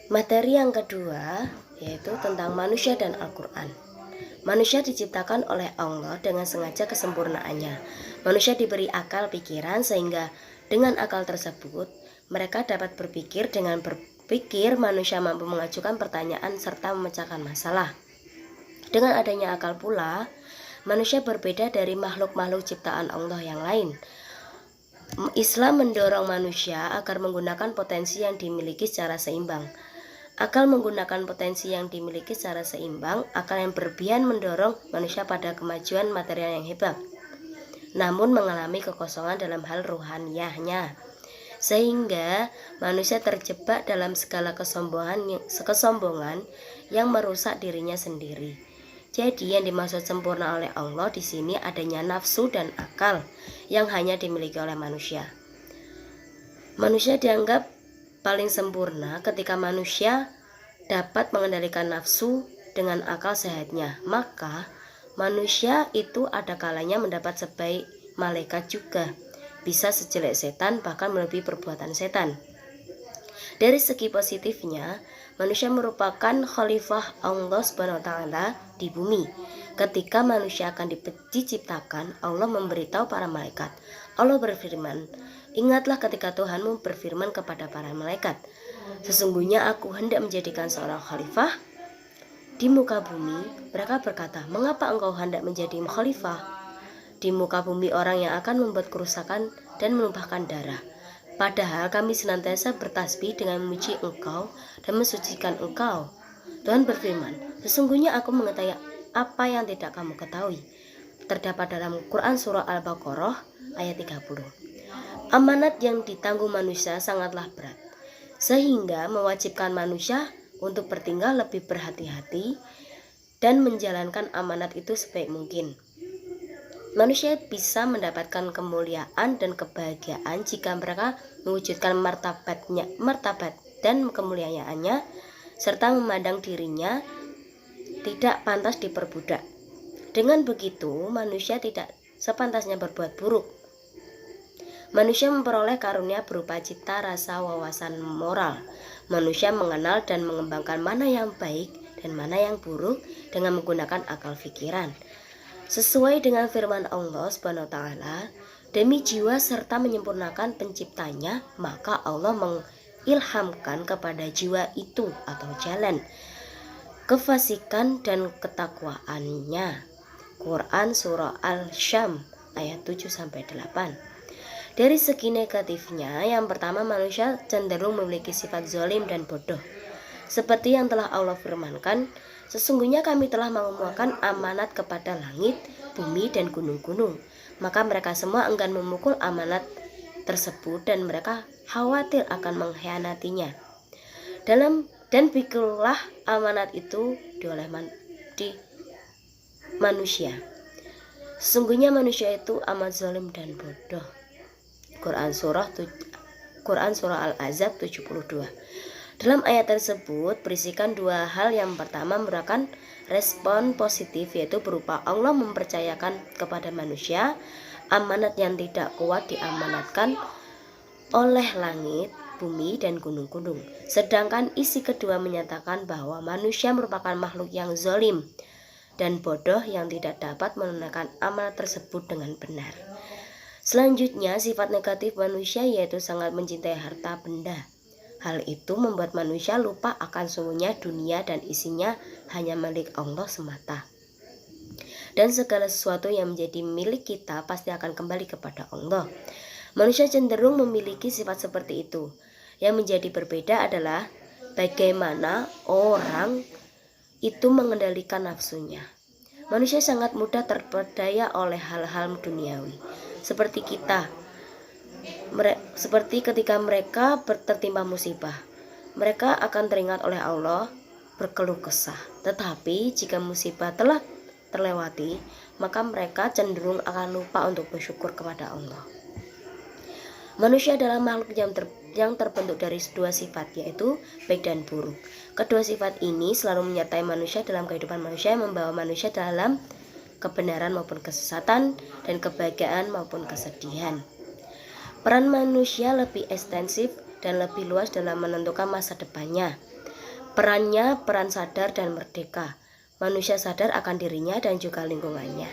Materi yang kedua yaitu tentang manusia dan Al-Quran. Manusia diciptakan oleh Allah dengan sengaja kesempurnaannya. Manusia diberi akal pikiran sehingga dengan akal tersebut mereka dapat berpikir. Dengan berpikir manusia mampu mengajukan pertanyaan serta memecahkan masalah. Dengan adanya akal pula, manusia berbeda dari makhluk-makhluk ciptaan Allah yang lain. Islam mendorong manusia agar menggunakan potensi yang dimiliki secara seimbang. Akal menggunakan potensi yang dimiliki secara seimbang, akal yang berlebihan mendorong manusia pada kemajuan material yang hebat, namun mengalami kekosongan dalam hal ruhaniyahnya, sehingga manusia terjebak dalam segala kesombongan yang merusak dirinya sendiri. Jadi yang dimaksud sempurna oleh Allah di sini adanya nafsu dan akal yang hanya dimiliki oleh manusia. Manusia dianggap paling sempurna ketika manusia dapat mengendalikan nafsu dengan akal sehatnya. Maka manusia itu ada kalanya mendapat sebaik malaikat juga, bisa sejelek setan, bahkan melebihi perbuatan setan. Dari segi positifnya, manusia merupakan khalifah Allah SWT di bumi. Ketika manusia akan diciptakan, Allah memberitahu para malaikat. Allah berfirman, "Ingatlah ketika Tuhanmu berfirman kepada para malaikat, sesungguhnya aku hendak menjadikan seorang khalifah di muka bumi." Mereka berkata, "Mengapa engkau hendak menjadi khalifah di muka bumi orang yang akan membuat kerusakan dan menumpahkan darah? Padahal kami senantiasa bertasbih dengan memuji engkau dan mensucikan engkau." Tuhan berfirman, "Sesungguhnya aku mengetahui apa yang tidak kamu ketahui." Terdapat dalam Quran Surah Al-Baqarah ayat 30. Amanat yang ditanggung manusia sangatlah berat, sehingga mewajibkan manusia untuk bertingkah lebih berhati-hati dan menjalankan amanat itu sebaik mungkin. Manusia bisa mendapatkan kemuliaan dan kebahagiaan jika mereka mewujudkan martabat dan kemuliaannya, serta memandang dirinya tidak pantas diperbudak. Dengan begitu, manusia tidak sepantasnya berbuat buruk. Manusia memperoleh karunia berupa cita rasa wawasan moral. Manusia mengenal dan mengembangkan mana yang baik dan mana yang buruk dengan menggunakan akal pikiran. Sesuai dengan firman Allah SWT, demi jiwa serta menyempurnakan penciptanya, maka Allah mengilhamkan kepada jiwa itu atau jalan kefasikan dan ketakwaannya. Quran Surah Al-Syam ayat 7-8. Dari segi negatifnya, yang pertama, manusia cenderung memiliki sifat zalim dan bodoh. Seperti yang telah Allah firmankan, "Sesungguhnya kami telah memuahkan amanat kepada langit, bumi, dan gunung-gunung. Maka mereka semua enggan memukul amanat tersebut dan mereka khawatir akan mengkhianatinya. Dan pikulah amanat itu di manusia. Sesungguhnya manusia itu amat zalim dan bodoh." Quran Surah Al-Ahzab 72. Dalam ayat tersebut berisikan dua hal. Yang pertama merupakan respon positif, yaitu berupa Allah mempercayakan kepada manusia amanat yang tidak kuat diamanatkan oleh langit, bumi, dan gunung-gunung. Sedangkan isi kedua menyatakan bahwa manusia merupakan makhluk yang zalim dan bodoh yang tidak dapat menunaikan amanat tersebut dengan benar. Selanjutnya, sifat negatif manusia yaitu sangat mencintai harta benda. Hal itu membuat manusia lupa akan sungguhnya dunia dan isinya hanya milik Allah semata. Dan segala sesuatu yang menjadi milik kita pasti akan kembali kepada Allah. Manusia cenderung memiliki sifat seperti itu. Yang menjadi berbeda adalah bagaimana orang itu mengendalikan nafsunya. Manusia sangat mudah terpedaya oleh hal-hal duniawi. Seperti ketika mereka tertimpa musibah, mereka akan teringat oleh Allah, berkeluh kesah. Tetapi jika musibah telah terlewati, maka mereka cenderung akan lupa untuk bersyukur kepada Allah. Manusia adalah makhluk yang terbentuk dari dua sifat, yaitu baik dan buruk. Kedua sifat ini selalu menyertai manusia dalam kehidupan manusia, yang membawa manusia dalam kebenaran maupun kesesatan, dan kebahagiaan maupun kesedihan. Peran manusia lebih ekstensif dan lebih luas dalam menentukan masa depannya. Perannya peran sadar dan merdeka. Manusia sadar akan dirinya dan juga lingkungannya.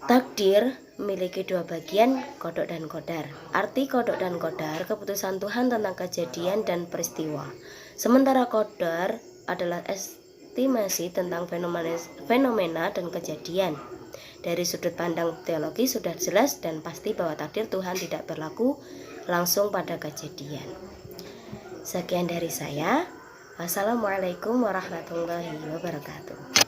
Takdir memiliki dua bagian, kodok dan qadar. Arti kodok dan qadar, keputusan Tuhan tentang kejadian dan peristiwa. Sementara qadar adalah estimasi tentang fenomena dan kejadian. Dari sudut pandang teologi sudah jelas dan pasti bahwa takdir Tuhan tidak berlaku langsung pada kejadian. Sekian dari saya. Wassalamualaikum warahmatullahi wabarakatuh.